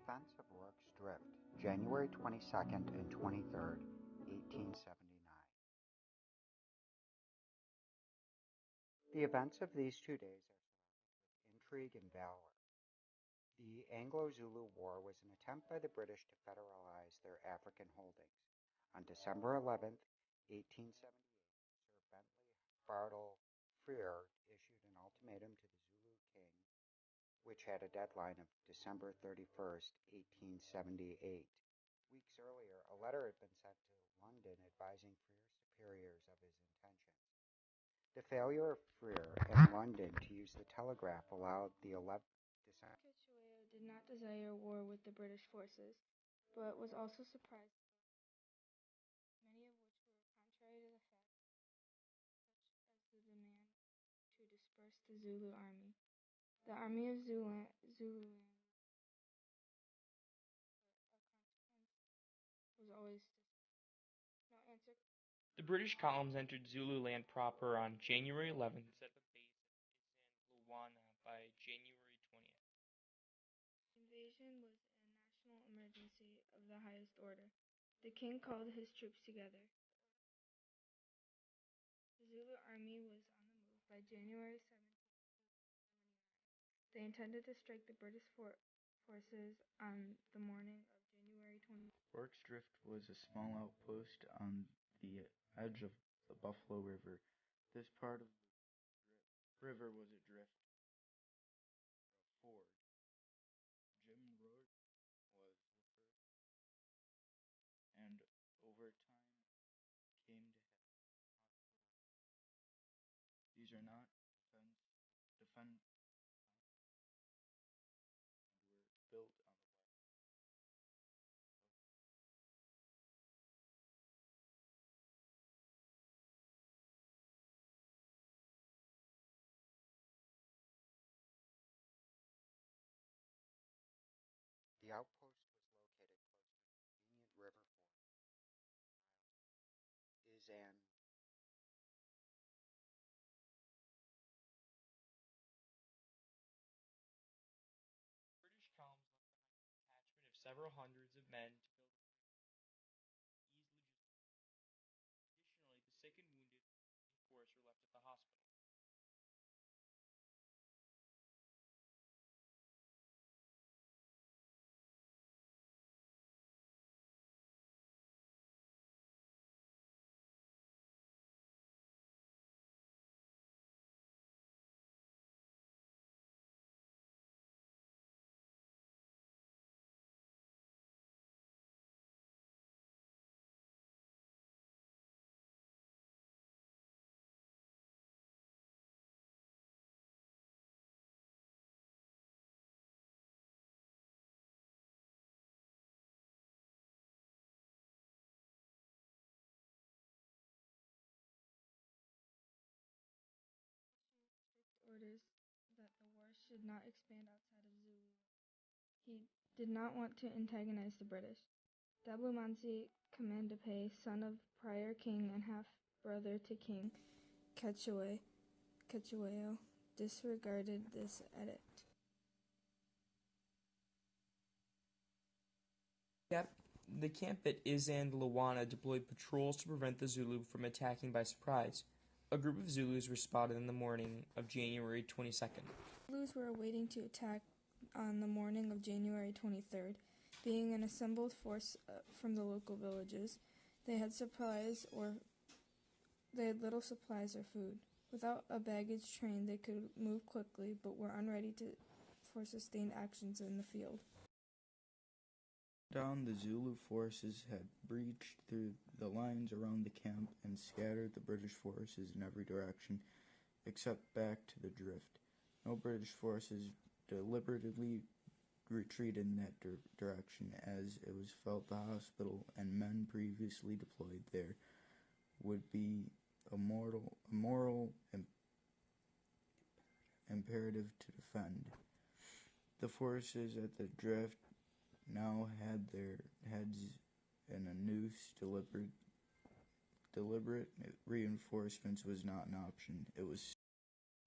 Defense of Rorke's Drift, January 22nd and 23rd, 1879. The events of these 2 days are surrounded with intrigue and valor. The Anglo-Zulu War was an attempt by the British to federalize their African holdings. On December 11th, 1878, Sir Bentley Bartle Frere issued an ultimatum to the Zulu king, which had a deadline of December 31st, 1878. Weeks earlier, a letter had been sent to London advising Frere's superiors of his intentions. The failure of Frere in London to use the telegraph allowed the 11th December. Cetshwayo did not desire war with the British forces, but was also surprised many of which were contrary to the fact, such as the demand to disperse the Zulu army. The army of Zululand was always no answer. The British columns entered Zululand proper on January 11th and set up a base at Isandlwana by January 20th. The invasion was a national emergency of the highest order. The king called his troops together. The Zulu army was on the move by January 7th. They intended to strike the British forces on the morning of January 20th. Rorke's Drift was a small outpost on the edge of the Buffalo River. This part of the river was adrift for a ford. Jim Rorke was the first, and over time came to head hospital. These are not defend and were built on the west. The outpost was located close to the convenient river ford, Isandlwana. British columns left behind a detachment of several hundreds of men to build a fort ease logistics. Additionally, the sick and wounded in force were left at the hospital. Orders that the war should not expand outside of Zulu. He did not want to antagonize the British. Dablumansi Kamandape, son of prior king and half-brother to King Cetshwayo, disregarded this edict. The camp at Isandlwana deployed patrols to prevent the Zulu from attacking by surprise. A group of Zulus were spotted in the morning of January 22nd. Zulus were awaiting to attack on the morning of January 23rd. Being an assembled force from the local villages, they had little supplies or food. Without a baggage train, they could move quickly, but were unready for sustained actions in the field. The Zulu forces had breached through the lines around the camp and scattered the British forces in every direction except back to the drift. No British forces deliberately retreated in that direction, as it was felt the hospital and men previously deployed there would be a moral imperative to defend. The forces at the drift now had their heads in a noose. Deliberate reinforcements was not an option. It was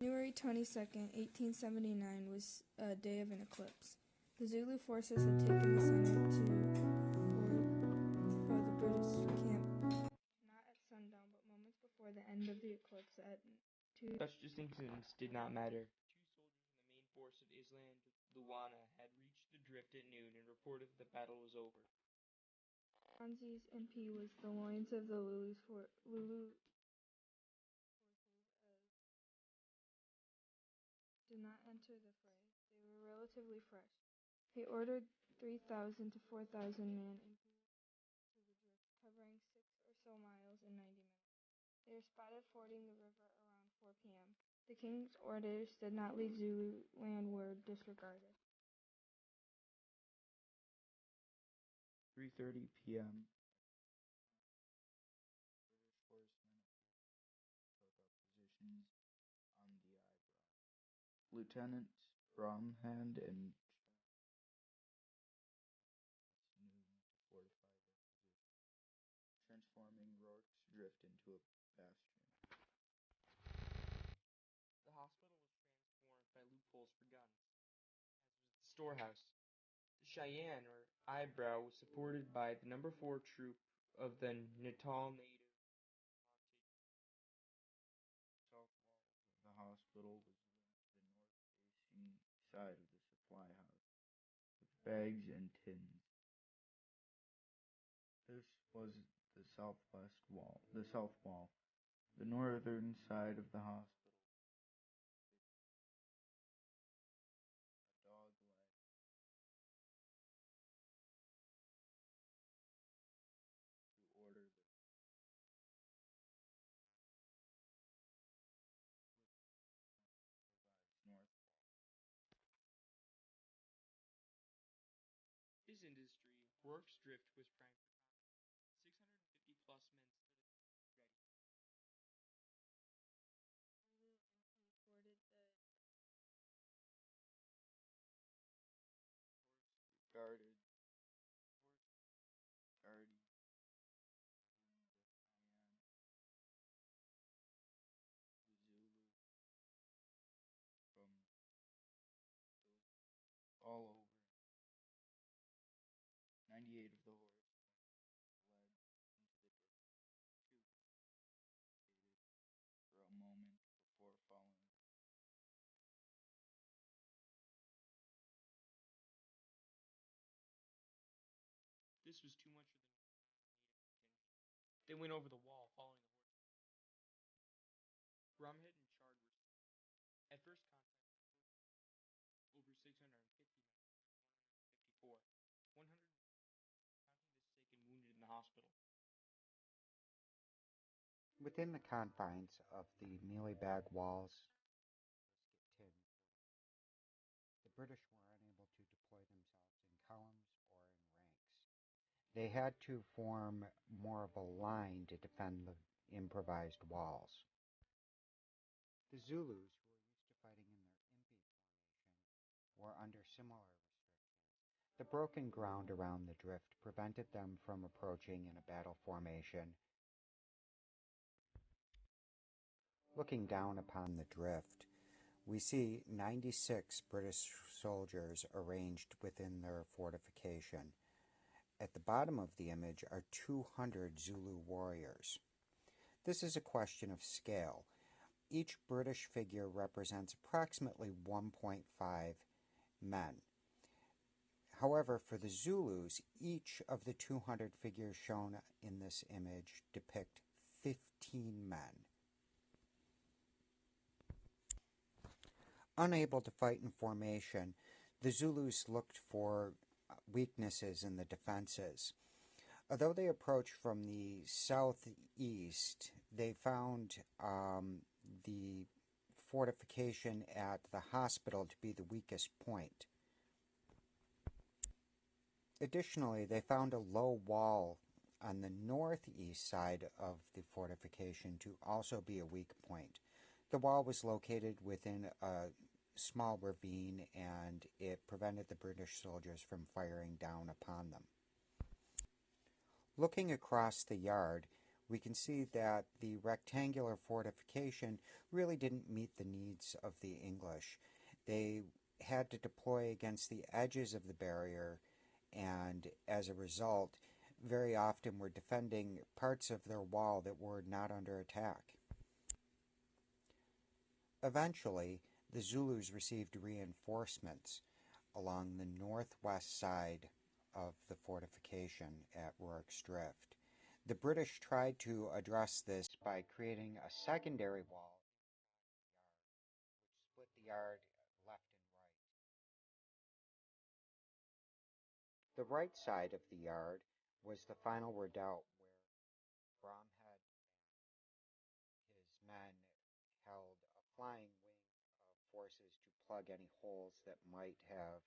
January 22nd, 1879 was a day of an eclipse. The Zulu forces had taken the center for the British camp, not at sundown, but moments before the end of the eclipse at 2. Such distinctions did not matter. Two soldiers in the main force of Island Luwana had reached the drift at noon and reported that the battle was over. Hanzi's MP was the loins of the Lulu forces did not enter the fray. They were relatively fresh. He ordered 3,000 to 4,000 men into the drift, covering 6 or so miles in 90 minutes. They were spotted fording the river around 4 p.m. The king's orders did not leave Zulu land were disregarded. 3:30 p.m. British horsemen took up positions on the eyebrow. Lieutenants Bromhand and knew to fortify their position, transforming Rorke's drift into a bastion. The hospital was transformed by loopholes for guns, as was the storehouse. The Cheyenne, or eyebrow, was supported by the No. 4 Troop of the Natal Native The south wall of the hospital was linked to the north-facing side of the supply house with bags and tins. This was the southwest wall. The south wall. The northern side of the hospital. A dog leg to order the north. His industry, Rorke's drift, was primed for combat. 650 plus men stood at the drift ready. Forded the Guarded, guarding the Cheyenne, the Zulu, from those all over. 98 of the horse led into the drift. Two hesitated for a moment before following. This was too much for the native contingent. They went over the wall, following the horses. Bromhead and Chard were slain. At first contact, over 650 men, 154, 100 counting the sick and wounded in the hospital. Within the confines of the mealy-bag walls, the British were unable to deploy themselves in columns or in ranks. They had to form more of a line to defend the improvised walls. The Zulus, who were used to fighting in their impi formation, were under similar restrictions. The broken ground around the drift prevented them from approaching in a battle formation. Looking down upon the drift, we see 96 British soldiers arranged within their fortification. At the bottom of the image are 200 Zulu warriors. This is a question of scale. Each British figure represents approximately 1.5 men. However, for the Zulus, each of the 200 figures shown in this image depict 15 men. Unable to fight in formation, the Zulus looked for weaknesses in the defenses. Although they approached from the southeast, they found the fortification at the hospital to be the weakest point. Additionally, they found a low wall on the northeast side of the fortification to also be a weak point. The wall was located within a small ravine, and it prevented the British soldiers from firing down upon them. Looking across the yard, we can see that the rectangular fortification really didn't meet the needs of the English. They had to deploy against the edges of the barrier, and as a result, very often were defending parts of their wall that were not under attack. Eventually, the Zulus received reinforcements along the northwest side of the fortification at Rorke's Drift. The British tried to address this by creating a secondary wall which split the yard left and right. The right side of the yard was the final redoubt where Bromhead and his men held a flying wing of forces to plug any holes that might have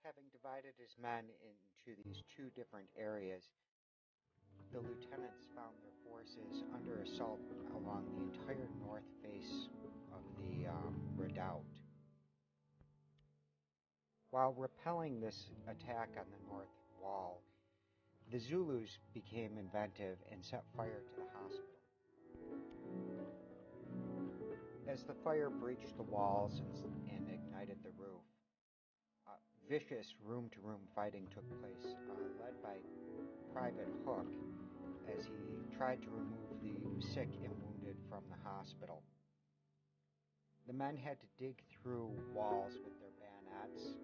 having divided his men into these two different areas. The lieutenants found their forces under assault along the entire north face of the redoubt. While repelling this attack on the north wall, the Zulus became inventive and set fire to the hospital. As the fire breached the walls and ignited the roof, vicious room-to-room fighting took place, led by Private Hook as he tried to remove the sick and wounded from the hospital. The men had to dig through walls with their bayonets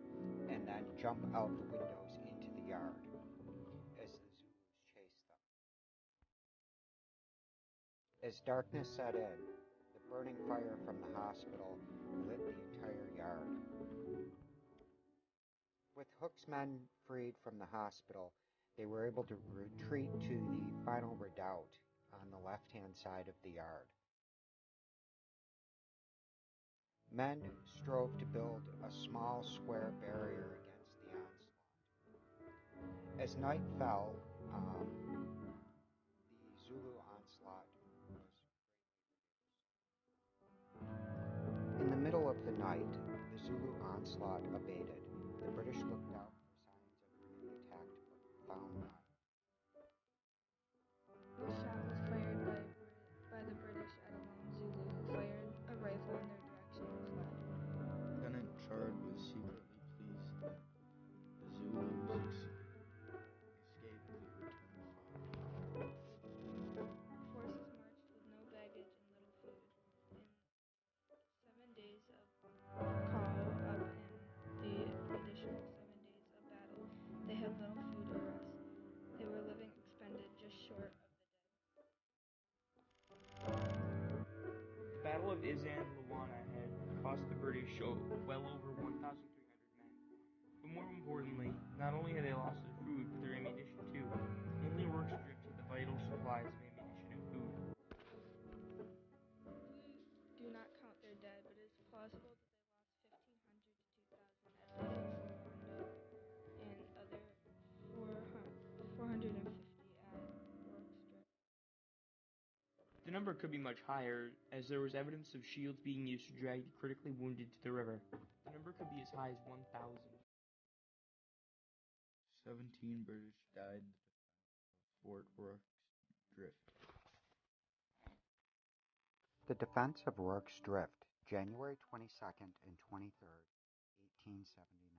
and then jump out the windows into the yard as the Zulus chased them. As darkness set in, the burning fire from the hospital lit the entire yard. With Hook's men freed from the hospital, they were able to retreat to the final redoubt on the left-hand side of the yard. Men strove to build a small square barrier against the onslaught. As night fell, the Zulu onslaught was in the middle of the night. The Zulu onslaught abated. The British looked out for signs of renewed attack but found none. A shot was fired by the British at a lone Zulu who fired a rifle in their direction and fled. Lieutenant Chard was secretly pleased that the Zulus escaped the return fire. The forces marched with no baggage and little food. In 7 days of call up and the additional 7 days of battle, they had little food or rest. They were living expended just short of the dead. The Battle of Isan-Luana had cost the British well over 1,300 men. But more importantly, not only had they lost their food, but their ammunition too. Only Rorke's Drift had the vital supplies of ammunition and food. We do not count their dead, but it is plausible that they lost 1,500 to 2,000 as they did for wounded, and other 450 at Rorke's Drift. The number could be much higher, as there was evidence of shields being used to drag the critically wounded to the river. The number could be as high as 1,000. 17 British died in the defense of Fort Rorke's Drift. The Defense of Rorke's Drift, January 22nd and 23rd, 1879.